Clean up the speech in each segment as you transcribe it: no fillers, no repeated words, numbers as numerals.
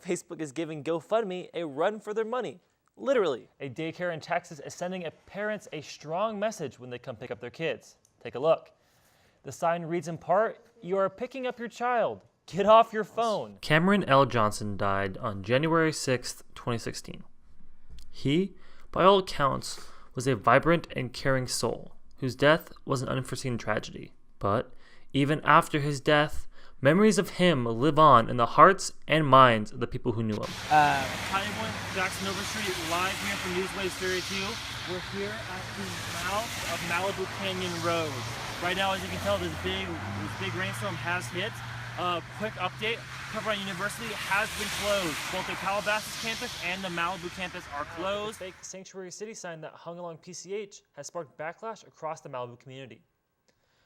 Facebook is giving GoFundMe a run for their money. Literally. A daycare in Texas is sending parents a strong message when they come pick up their kids. Take a look. The sign reads in part, "You are picking up your child. Get off your phone." Cameron L. Johnson died on January 6, 2016. He, by all accounts, was a vibrant and caring soul whose death was an unforeseen tragedy. But even after his death, memories of him live on in the hearts and minds of the people who knew him. Taiwan, Jackson Overstreet, live here from Newswaves 32. We're here at the mouth of Malibu Canyon Road. Right now, as you can tell, this big rainstorm has hit. Quick update, Pepperdine University has been closed. Both the Calabasas campus and the Malibu campus are closed. The fake Sanctuary City sign that hung along PCH has sparked backlash across the Malibu community.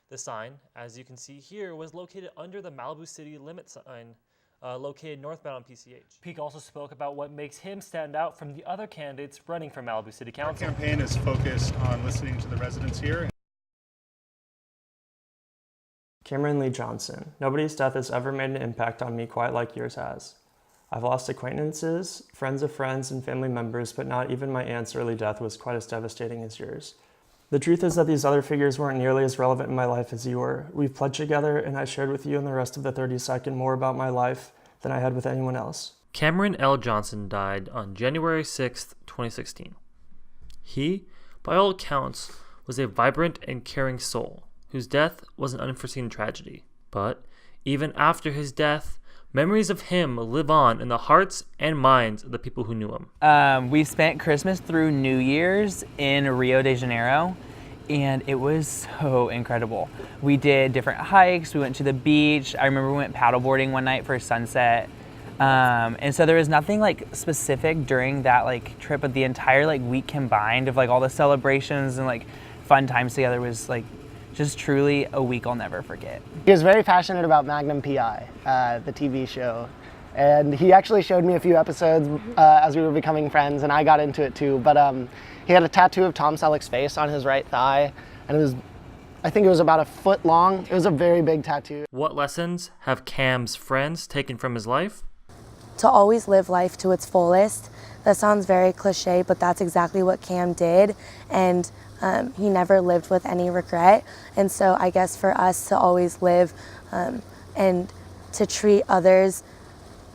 The sign, as you can see here, was located under the Malibu City limit sign located northbound on PCH. Peak also spoke about what makes him stand out from the other candidates running for Malibu City Council. Our campaign is focused on listening to the residents here. Cameron Lee Johnson. Nobody's death has ever made an impact on me quite like yours has. I've lost acquaintances, friends of friends, and family members, but not even my aunt's early death was quite as devastating as yours. The truth is that these other figures weren't nearly as relevant in my life as you were. We've pledged together, and I shared with you and the rest of the 32nd more about my life than I had with anyone else. Cameron L. Johnson died on January 6, 2016. He, by all accounts, was a vibrant and caring soul whose death was an unforeseen tragedy. But even after his death, memories of him live on in the hearts and minds of the people who knew him. We spent Christmas through New Year's in Rio de Janeiro, and it was so incredible. We did different hikes, we went to the beach. I remember we went paddleboarding one night for sunset. And so there was nothing like specific during that like trip, but the entire like week combined of like all the celebrations and like fun times together was like just truly a week I'll never forget. He was very passionate about Magnum PI, the TV show. And he actually showed me a few episodes as we were becoming friends, and I got into it too. But he had a tattoo of Tom Selleck's face on his right thigh, and I think it was about a foot long. It was a very big tattoo. What lessons have Cam's friends taken from his life? To always live life to its fullest. That sounds very cliche, but that's exactly what Cam did. And he never lived with any regret. And so I guess for us to always live and to treat others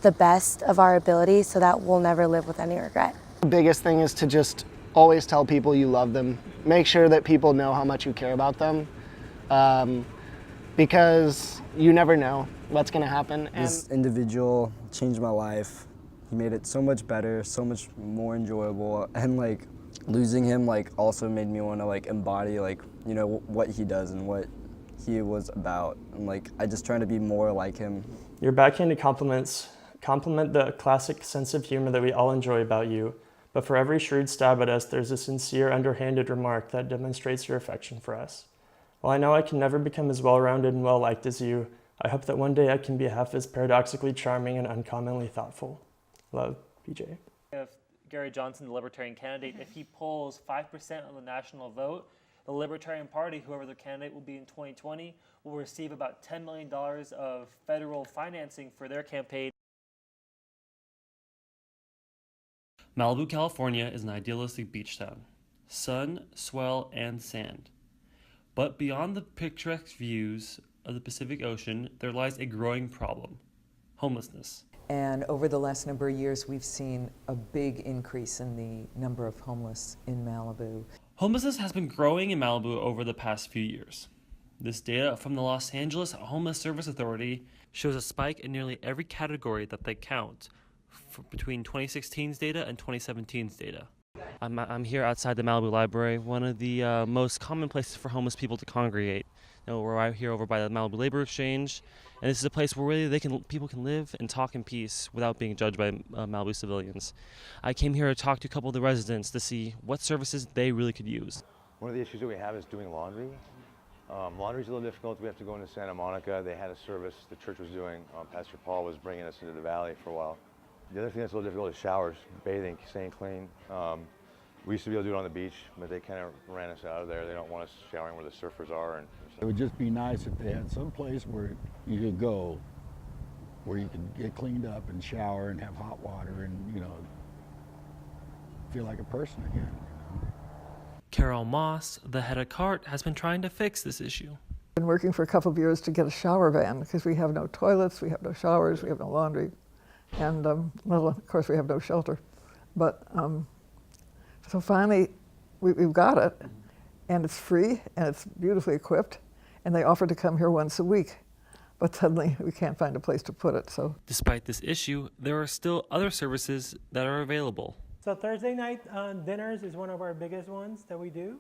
the best of our ability so that we'll never live with any regret. The biggest thing is to just always tell people you love them. Make sure that people know how much you care about them, because you never know what's gonna happen. This individual changed my life. He made it so much better, so much more enjoyable, and like losing him like also made me want to like embody like, you know, what he does and what he was about. And like I just trying to be more like him. Your backhanded compliments compliment the classic sense of humor that we all enjoy about you, but for every shrewd stab at us, there's a sincere, underhanded remark that demonstrates your affection for us. While I know I can never become as well-rounded and well-liked as you, I hope that one day I can be half as paradoxically charming and uncommonly thoughtful. Love, PJ. If Gary Johnson, the Libertarian candidate, if he polls 5% of the national vote, the Libertarian Party, whoever their candidate will be in 2020, will receive about $10 million of federal financing for their campaign. Malibu, California is an idealistic beach town. Sun, swell, and sand. But beyond the picturesque views of the Pacific Ocean, there lies a growing problem: homelessness. And over the last number of years, we've seen a big increase in the number of homeless in Malibu. Homelessness has been growing in Malibu over the past few years. This data from the Los Angeles Homeless Service Authority shows a spike in nearly every category that they count between 2016's data and 2017's data. I'm here outside the Malibu Library, one of the most common places for homeless people to congregate. We're out here over by the Malibu Labor Exchange, and this is a place where really people can live and talk in peace without being judged by Malibu civilians. I came here to talk to a couple of the residents to see what services they really could use. One of the issues that we have is doing laundry. Laundry's a little difficult. We have to go into Santa Monica. They had a service the church was doing. Pastor Paul was bringing us into the valley for a while. The other thing that's a little difficult is showers, bathing, staying clean. We used to be able to do it on the beach, but they kind of ran us out of there. They don't want us showering where the surfers are. It would just be nice if they had some place where you could go where you can get cleaned up and shower and have hot water and, you know, feel like a person again. You know? Carol Moss, the head of CART, has been trying to fix this issue. Been working for a couple of years to get a shower van because we have no toilets, we have no showers, we have no laundry, and well, of course we have no shelter. But so finally we've got it, and it's free and it's beautifully equipped, and they offer to come here once a week. But suddenly we can't find a place to put it. So Despite this issue, there are still other services that are available. So Thursday night dinners is one of our biggest ones that we do.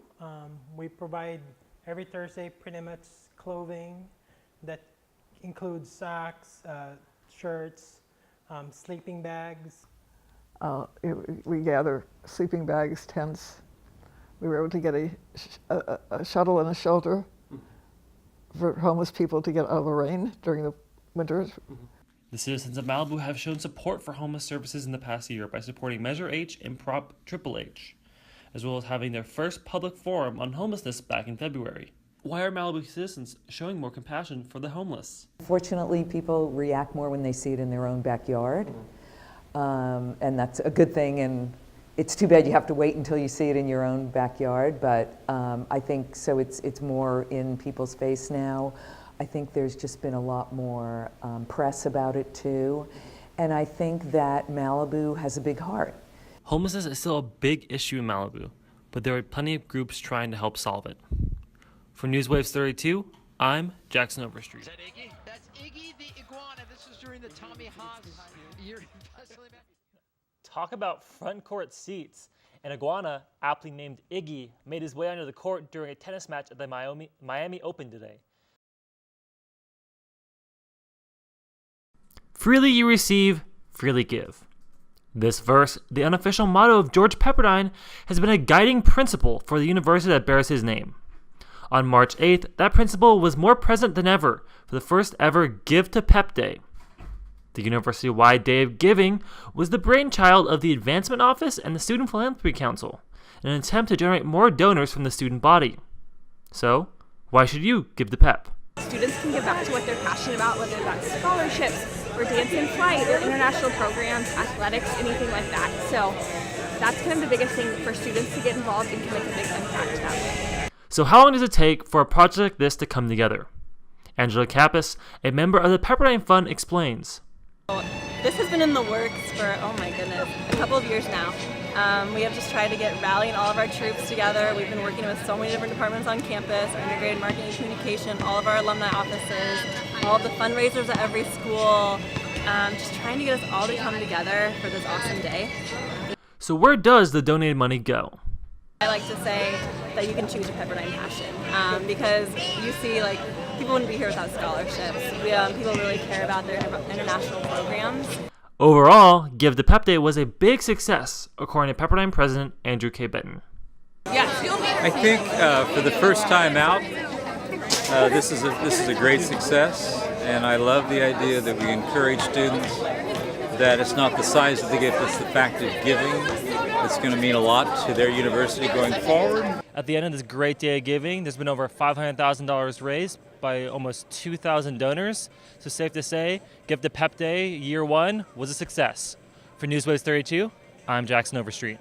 We provide every Thursday pretty much clothing that includes socks, shirts, sleeping bags. We gather sleeping bags, tents. We were able to get a shuttle and a shelter for homeless people to get out of the rain during the winters. The citizens of Malibu have shown support for homeless services in the past year by supporting Measure H and Prop Triple H, as well as having their first public forum on homelessness back in February. Why are Malibu citizens showing more compassion for the homeless? Fortunately, people react more when they see it in their own backyard, and that's a good thing. And it's too bad you have to wait until you see it in your own backyard, but I think so. It's more in people's face now. I think there's just been a lot more press about it too, and I think that Malibu has a big heart. Homelessness is still a big issue in Malibu, but there are plenty of groups trying to help solve it. For Newswaves 32, I'm Jackson Overstreet. Is that Iggy? That's Iggy the iguana. This is during the Tommy Haas year. Talk about front court seats. An iguana, aptly named Iggy, made his way onto the court during a tennis match at the Miami Open today. Freely you receive, freely give. This verse, the unofficial motto of George Pepperdine, has been a guiding principle for the university that bears his name. On March 8th, that principle was more present than ever for the first ever Give to Pep Day. The university-wide Day of Giving was the brainchild of the Advancement Office and the Student Philanthropy Council, in an attempt to generate more donors from the student body. So, why should you give to Pep? Students can give back to what they're passionate about, whether that's scholarships, or dance in flight, or international programs, athletics, anything like that. So that's kind of the biggest thing for students to get involved and can make a big impact that way. So how long does it take for a project like this to come together? Angela Kappas, a member of the Pepperdine Fund, explains. This has been in the works for, oh my goodness, a couple of years now. We have just tried to rallying all of our troops together. We've been working with so many different departments on campus, our integrated marketing and communication, all of our alumni offices, all of the fundraisers at every school, just trying to get us all to come together for this awesome day. So where does the donated money go? I like to say that you can choose your Pepperdine passion because you see, like, people wouldn't be here without scholarships. People really care about their international programs. Overall, Give to Pep Day was a big success, according to Pepperdine President Andrew K. Benton. I think for the first time out, this is a great success, and I love the idea that we encourage students that it's not the size of the gift, it's the fact of giving that's going to mean a lot to their university going forward. At the end of this great day of giving, there's been over $500,000 raised by almost 2,000 donors. So safe to say, Give to Pep Day Year 1 was a success. For Newswaves 32, I'm Jackson Overstreet.